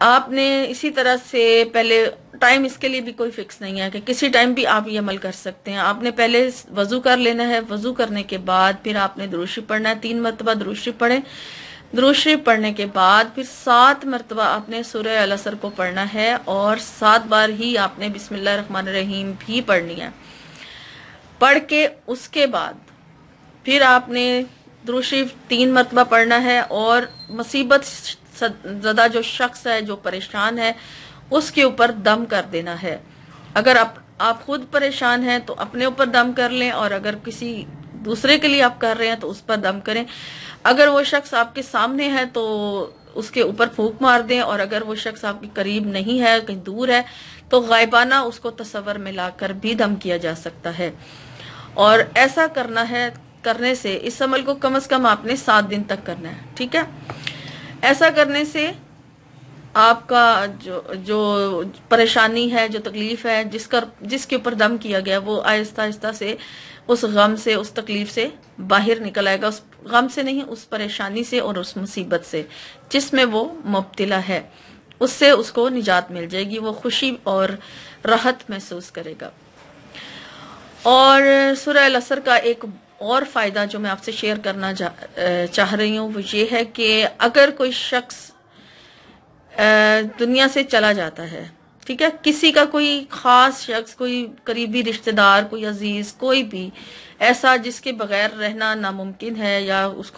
آپ نے اسی طرح سے پہلے ٹائم، اس کے لیے بھی کوئی فکس نہیں ہے کہ کسی ٹائم بھی آپ یہ عمل کر سکتے ہیں. آپ نے پہلے وضو کر لینا ہے. وضو کرنے کے بعد پھر آپ نے درود شریف پڑھنا ہے. 3 مرتبہ درود شریف پڑھیں. درود شریف پڑھنے کے بعد پھر 7 مرتبہ آپ نے سورہ العصر کو پڑھنا ہے اور 7 بار ہی آپ نے بسم اللہ الرحمن الرحیم بھی پڑھنی ہے. پڑھ کے اس کے بعد پھر آپ نے درود شریف 3 مرتبہ پڑھنا ہے اور مصیبت زدہ جو شخص ہے، جو پریشان ہے، اس کے اوپر دم کر دینا ہے. اگر آپ خود پریشان ہیں تو اپنے اوپر دم کر لیں، اور اگر کسی دوسرے کے لیے آپ کر رہے ہیں تو اس پر دم کریں. اگر وہ شخص آپ کے سامنے ہے تو اس کے اوپر پھونک مار دیں، اور اگر وہ شخص آپ کے قریب نہیں ہے، کہیں دور ہے، تو غائبانہ اس کو تصور میں لا کر بھی دم کیا جا سکتا ہے. اور ایسا کرنے سے اس عمل کو کم از کم آپ نے 7 دن تک کرنا ہے. ٹھیک ہے؟ ایسا کرنے سے آپ کا جو پریشانی ہے، جو تکلیف ہے، جس کے اوپر دم کیا گیا، وہ آہستہ آہستہ سے اس غم سے، اس تکلیف سے باہر نکل آئے گا. اس غم سے نہیں، اس پریشانی سے اور اس مصیبت سے جس میں وہ مبتلا ہے، اس سے اس کو نجات مل جائے گی. وہ خوشی اور راحت محسوس کرے گا. اور سورہ العصر کا ایک اور فائدہ جو میں آپ سے شیئر کرنا چاہ رہی ہوں وہ یہ ہے کہ اگر کوئی شخص دنیا سے چلا جاتا ہے، ٹھیک ہے، کسی کا کوئی خاص شخص، کوئی قریبی رشتہ دار، کوئی عزیز، کوئی بھی ایسا جس کے بغیر رہنا ناممکن ہے، یا اس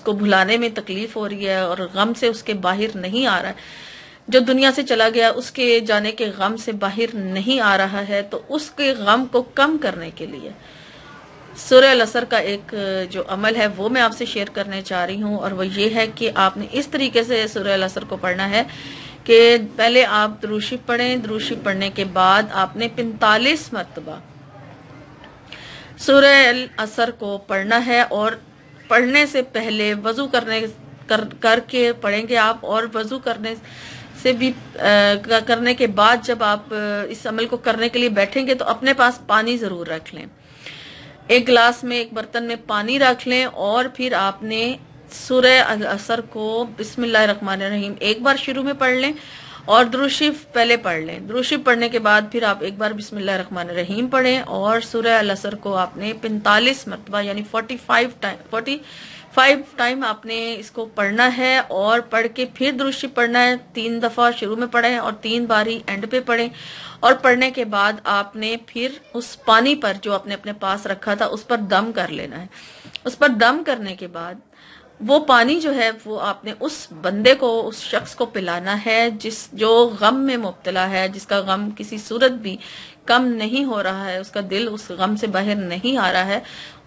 کو بھلانے میں تکلیف ہو رہی ہے اور غم سے اس کے باہر نہیں آ رہا ہے، جو دنیا سے چلا گیا اس کے جانے کے غم سے باہر نہیں آ رہا ہے، تو اس کے غم کو کم کرنے کے لیے سورہ العصر کا ایک جو عمل ہے وہ میں آپ سے شیئر کرنے چاہ رہی ہوں. اور وہ یہ ہے کہ آپ نے اس طریقے سے سورہ العصر کو پڑھنا ہے کہ پہلے آپ درود شریف پڑھیں. درود شریف پڑھنے کے بعد آپ نے 45 مرتبہ سورہ العصر کو پڑھنا ہے، اور پڑھنے سے پہلے وضو کر کے پڑھیں گے آپ. اور وضو کرنے کے بعد جب آپ اس عمل کو کرنے کے لیے بیٹھیں گے تو اپنے پاس پانی ضرور رکھ لیں. ایک گلاس میں، ایک برتن میں پانی رکھ لیں، اور پھر آپ نے سورہ العصر کو بسم اللہ الرحمن الرحیم ایک بار شروع میں پڑھ لیں، اور درود شریف پہلے پڑھ لیں. درود شریف پڑھنے کے بعد پھر آپ ایک بار بسم اللہ الرحمن الرحیم پڑھیں، اور سورہ العصر کو آپ نے 45 مرتبہ یعنی 45 ٹائم آپ نے اس کو پڑھنا ہے. اور پڑھ کے پھر درود شریف پڑھنا ہے. 3 دفعہ شروع میں پڑھیں اور 3 بار ہی اینڈ پہ پڑھیں. اور پڑھنے کے بعد آپ نے پھر اس پانی پر جو آپ نے اپنے پاس رکھا تھا اس پر دم کر لینا ہے. اس پر دم کرنے کے بعد وہ پانی جو ہے وہ آپ نے اس بندے کو، اس شخص کو پلانا ہے جو غم میں مبتلا ہے، جس کا غم کسی صورت بھی کم نہیں ہو رہا ہے، اس کا دل اس غم سے باہر نہیں آ رہا ہے،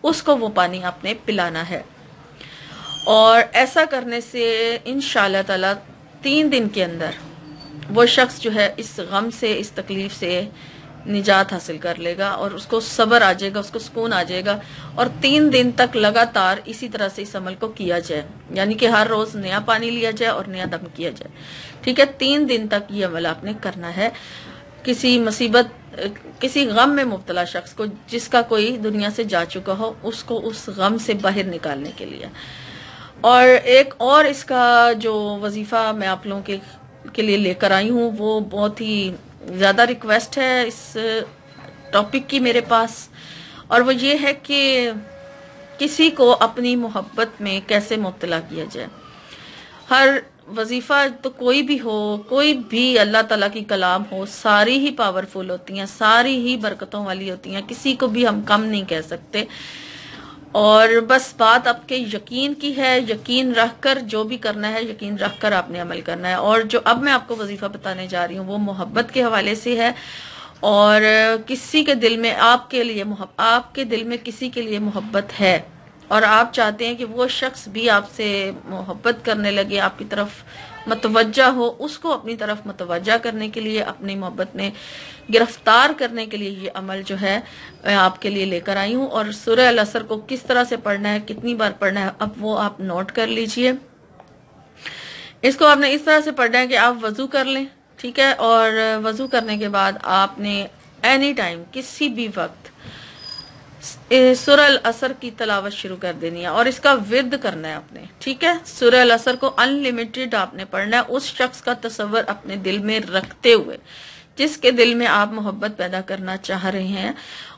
اس کو وہ پانی آپ نے پلانا ہے. اور ایسا کرنے سے انشاءاللہ تعالی 3 دن کے اندر وہ شخص جو ہے اس غم سے، اس تکلیف سے نجات حاصل کر لے گا، اور اس کو صبر آ جائے گا، اس کو سکون آ جائے گا. اور 3 دن تک لگاتار اسی طرح سے اس عمل کو کیا جائے، یعنی کہ ہر روز نیا پانی لیا جائے اور نیا دم کیا جائے. ٹھیک ہے؟ 3 دن تک یہ عمل آپ نے کرنا ہے. کسی مصیبت، کسی غم میں مبتلا شخص کو، جس کا کوئی دنیا سے جا چکا ہو، اس کو اس غم سے باہر نکالنے کے لیے. اور ایک اور اس کا جو وظیفہ میں آپ لوگوں کے لیے لے کر آئی ہوں، وہ بہت ہی زیادہ ریکویسٹ ہے اس ٹاپک کی میرے پاس، اور وہ یہ ہے کہ کسی کو اپنی محبت میں کیسے مبتلا کیا جائے. ہر وظیفہ تو کوئی بھی ہو، کوئی بھی اللہ تعالیٰ کی کلام ہو، ساری ہی پاورفل ہوتی ہیں، ساری ہی برکتوں والی ہوتی ہیں، کسی کو بھی ہم کم نہیں کہہ سکتے. اور بس بات آپ کے یقین کی ہے. یقین رکھ کر جو بھی کرنا ہے، یقین رکھ کر آپ نے عمل کرنا ہے. اور جو اب میں آپ کو وظیفہ بتانے جا رہی ہوں وہ محبت کے حوالے سے ہے. اور کسی کے دل میں، آپ کے دل میں کسی کے لیے محبت ہے، اور آپ چاہتے ہیں کہ وہ شخص بھی آپ سے محبت کرنے لگے، آپ کی طرف متوجہ ہو، اس کو اپنی طرف متوجہ کرنے کے لیے، اپنی محبت میں گرفتار کرنے کے لیے یہ عمل جو ہے میں آپ کے لیے لے کر آئی ہوں. اور سورہ العصر کو کس طرح سے پڑھنا ہے، کتنی بار پڑھنا ہے، اب وہ آپ نوٹ کر لیجئے. اس کو آپ نے اس طرح سے پڑھنا ہے کہ آپ وضو کر لیں، ٹھیک ہے، اور وضو کرنے کے بعد آپ نے اینی ٹائم، کسی بھی وقت سورہ العصر کی تلاوت شروع کر دینی ہے اور اس کا ورد کرنا ہے آپ نے، ٹھیک ہے؟ سورہ العصر کو انلیمیٹڈ آپ نے پڑھنا ہے، اس شخص کا تصور اپنے دل میں رکھتے ہوئے، جس کے دل میں آپ محبت پیدا کرنا چاہ رہے ہیں،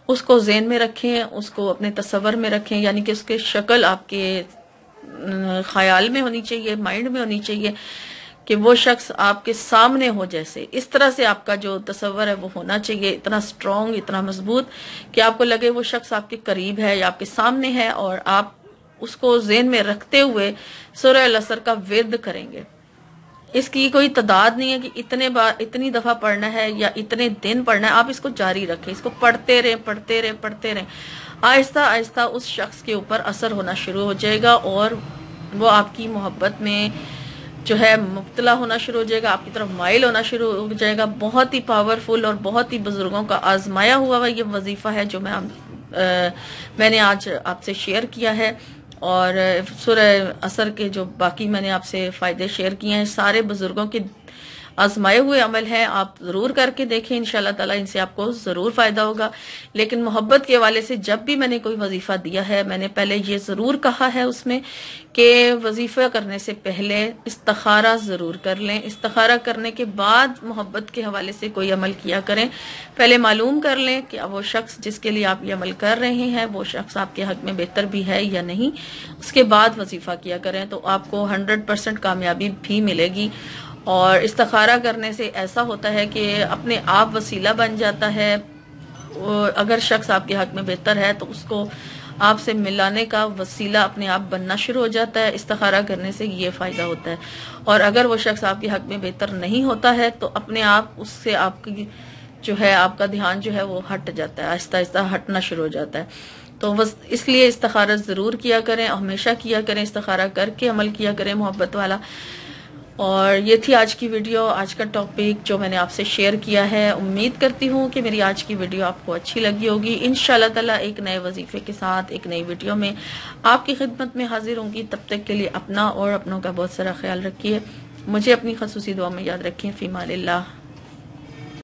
اس کو ذہن میں رکھیں، اس کو اپنے تصور میں رکھیں، یعنی کہ اس کی شکل آپ کے خیال میں ہونی چاہیے، مائنڈ میں ہونی چاہیے، کہ وہ شخص آپ کے سامنے ہو، جیسے اس طرح سے آپ کا جو تصور ہے وہ ہونا چاہیے، اتنا سٹرونگ، اتنا مضبوط کہ آپ کو لگے وہ شخص آپ کے قریب ہے یا آپ کے سامنے ہے، اور آپ اس کو ذہن میں رکھتے ہوئے سورہ العصر کا ورد کریں گے۔ اس کی کوئی تعداد نہیں ہے کہ اتنی دفعہ پڑھنا ہے یا اتنے دن پڑھنا ہے، آپ اس کو جاری رکھیں، اس کو پڑھتے رہیں۔ آہستہ آہستہ اس شخص کے اوپر اثر ہونا شروع ہو جائے گا اور وہ آپ کی محبت میں جو ہے مبتلا ہونا شروع ہو جائے گا، آپ کی طرف مائل ہونا شروع ہو جائے گا۔ بہت ہی پاورفل اور بہت ہی بزرگوں کا آزمایا ہوا یہ وظیفہ ہے جو میں نے آج آپ سے شیئر کیا ہے، اور سورہ عصر کے جو باقی میں نے آپ سے فائدے شیئر کیے ہیں سارے بزرگوں کے آزمائے ہوئے عمل ہیں، آپ ضرور کر کے دیکھیں، انشاءاللہ تعالیٰ ان سے آپ کو ضرور فائدہ ہوگا۔ لیکن محبت کے حوالے سے جب بھی میں نے کوئی وظیفہ دیا ہے، میں نے پہلے یہ ضرور کہا ہے اس میں کہ وظیفہ کرنے سے پہلے استخارہ ضرور کر لیں، استخارہ کرنے کے بعد محبت کے حوالے سے کوئی عمل کیا کریں۔ پہلے معلوم کر لیں کہ وہ شخص جس کے لیے آپ یہ عمل کر رہے ہیں وہ شخص آپ کے حق میں بہتر بھی ہے یا نہیں، اس کے بعد وظیفہ کیا کریں، تو آپ کو 100% کامیابی بھی ملے گی۔ اور استخارہ کرنے سے ایسا ہوتا ہے کہ اپنے آپ وسیلہ بن جاتا ہے، اگر شخص آپ کے حق میں بہتر ہے تو اس کو آپ سے ملانے کا وسیلہ اپنے آپ بننا شروع ہو جاتا ہے۔ استخارہ کرنے سے یہ فائدہ ہوتا ہے، اور اگر وہ شخص آپ کے حق میں بہتر نہیں ہوتا ہے تو اپنے آپ اس سے آپ کی جو ہے آپ کا دھیان جو ہے وہ ہٹ جاتا ہے، آہستہ آہستہ ہٹنا شروع ہو جاتا ہے۔ تو بس اس لیے استخارہ ضرور کیا کریں، ہمیشہ کیا کریں، استخارہ کر کے عمل کیا کریں محبت والا۔ اور یہ تھی آج کی ویڈیو، آج کا ٹاپک جو میں نے آپ سے شیئر کیا ہے۔ امید کرتی ہوں کہ میری آج کی ویڈیو آپ کو اچھی لگی ہوگی۔ انشاءاللہ تعالیٰ ایک نئے وظیفے کے ساتھ ایک نئی ویڈیو میں آپ کی خدمت میں حاضر ہوں گی۔ تب تک کے لیے اپنا اور اپنوں کا بہت سارا خیال رکھیے، مجھے اپنی خصوصی دعا میں یاد رکھیں۔ فی امان اللہ۔